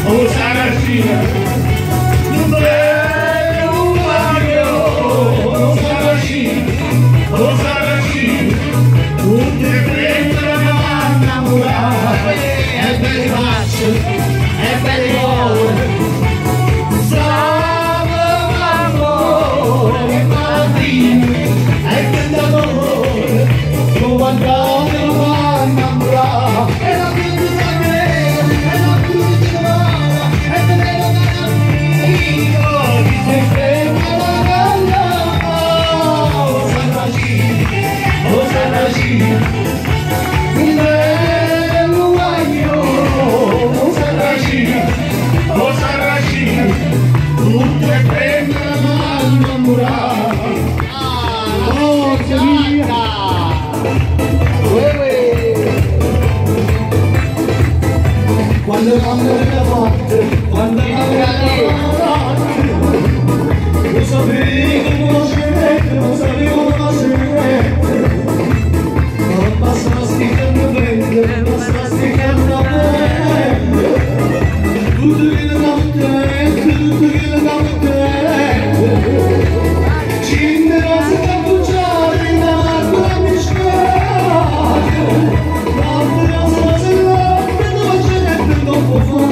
Oh Saracina, un bello maglio, oh Saracina, un te prendo a innamorare, è belle facce, è belle ore, salve l'amore, bambino, è belle amore, non guardate a innamorare, è la vita da me, è la vita da me. Quando la notte, quando non sapevo conoscere, non sapevo conoscere, non bastasti che mi prende, non bastasti che mi prende, tutte le notte, cinderò se da bugiare, in acqua mi scioglie, notte rosa se l'ho, non c'è niente dopo fuori.